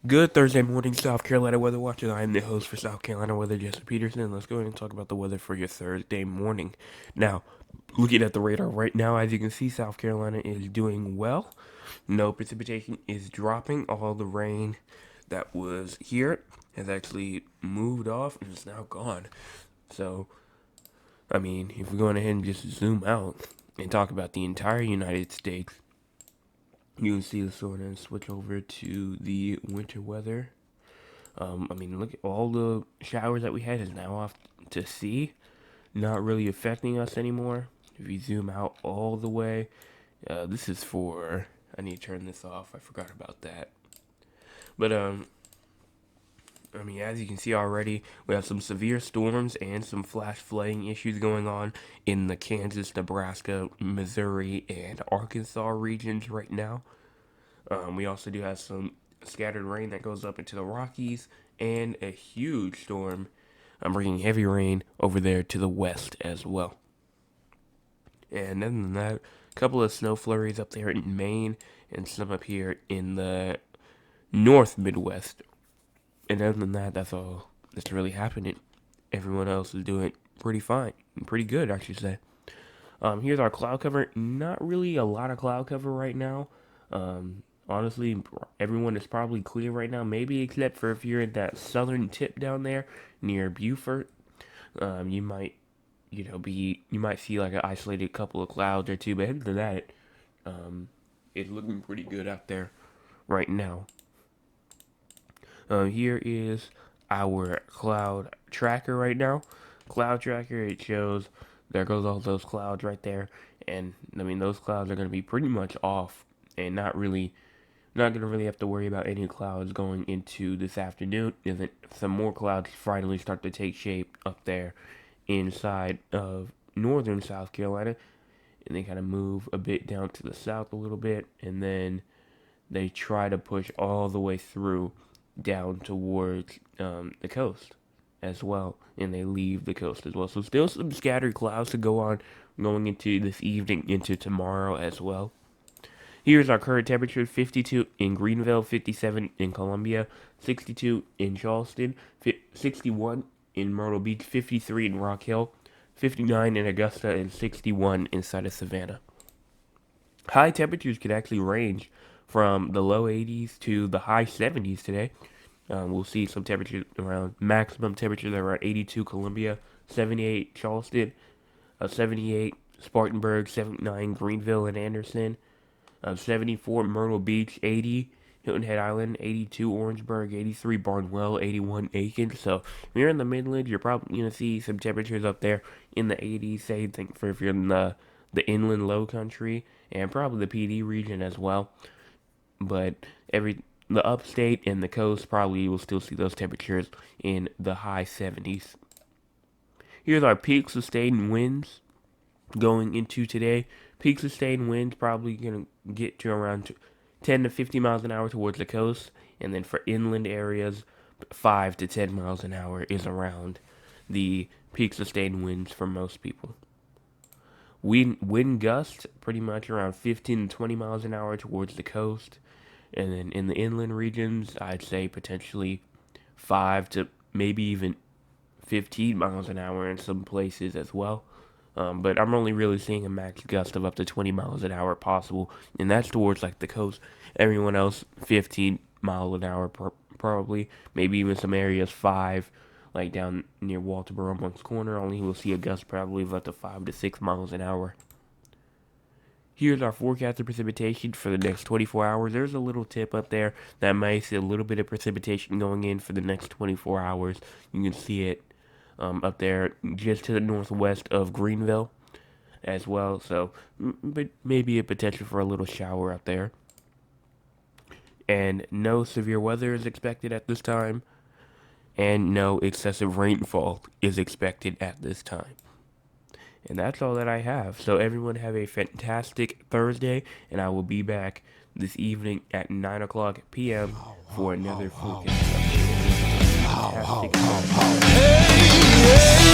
Good Thursday morning, South Carolina Weather Watcher. I am the host for South Carolina Weather, Jesse Peterson. Let's go ahead and talk about the weather for your Thursday morning. Now, looking at the radar right now, as you can see, South Carolina is doing well. No precipitation is dropping. All the rain that was here has actually moved off and is now gone. So, if we're going ahead and just zoom out and talk about the entire United States, you can see the sort and switch over to the winter weather. Look at all the showers that we had is now off to sea, not really affecting us anymore. If you zoom out all the way, this is for. I need to turn this off. I forgot about that. But as you can see already, we have some severe storms and some flash flooding issues going on in the Kansas, Nebraska, Missouri, and Arkansas regions right now. We also do have some scattered rain that goes up into the Rockies and a huge storm bringing heavy rain over there to the west as well. And other than that, a couple of snow flurries up there in Maine and some up here in the north Midwest. And other than that, that's all that's really happening. Everyone else is doing pretty fine, pretty good, I should say. Here's our cloud cover. Not really a lot of cloud cover right now. Honestly, everyone is probably clear right now, maybe except for if you're in that southern tip down there near Beaufort. You might, you might see like an isolated couple of clouds or two, but other than that, it's looking pretty good out there right now. Here is our cloud tracker right now. Cloud tracker, it shows there goes all those clouds right there, and those clouds are going to be pretty much off and not going to really have to worry about any clouds going into this afternoon. Isn't some more clouds finally start to take shape up there inside of northern South Carolina, and they kind of move a bit down to the south a little bit, and then they try to push all the way through down towards the coast as well, and they leave the coast as well. So still some scattered clouds to go on going into this evening, into tomorrow as well. Here's our current temperature: 52 in Greenville, 57 in Columbia, 62 in Charleston, 61 in Myrtle Beach, 53 in Rock Hill, 59 in Augusta, and 61 inside of Savannah. High temperatures could actually range from the low 80s to the high 70s today. We'll see some temperatures around maximum temperatures around 82 Columbia, 78 Charleston, 78 Spartanburg, 79 Greenville and Anderson, 74 Myrtle Beach, 80 Hilton Head Island, 82 Orangeburg, 83 Barnwell, 81 Aiken. So if you're in the Midlands, you're probably going to see some temperatures up there in the 80s. Same thing for if you're in the inland low country and probably the PD region as well. But the upstate and the coast probably will still see those temperatures in the high 70s. Here's our peak sustained winds going into today. Peak sustained winds probably going to get to around 10 to 50 miles an hour towards the coast. And then for inland areas, 5 to 10 miles an hour is around the peak sustained winds for most people. Wind gusts pretty much around 15 to 20 miles an hour towards the coast. And then in the inland regions, I'd say potentially 5 to maybe even 15 miles an hour in some places as well. But I'm only really seeing a max gust of up to 20 miles an hour possible, and that's towards like the coast. Everyone else, 15 miles an hour probably, maybe even some areas 5, like down near Walterboro, Moncks Corner. Only will see a gust probably of up to 5 to 6 miles an hour. Here's our forecasted precipitation for the next 24 hours. There's a little tip up there that might see a little bit of precipitation going in for the next 24 hours. You can see it up there just to the northwest of Greenville as well. So, but maybe a potential for a little shower out there. And no severe weather is expected at this time. And no excessive rainfall is expected at this time. And that's all that I have. So everyone have a fantastic Thursday, and I will be back this evening at 9 o'clock p.m. for another forecast update. Fantastic. Hey, yeah.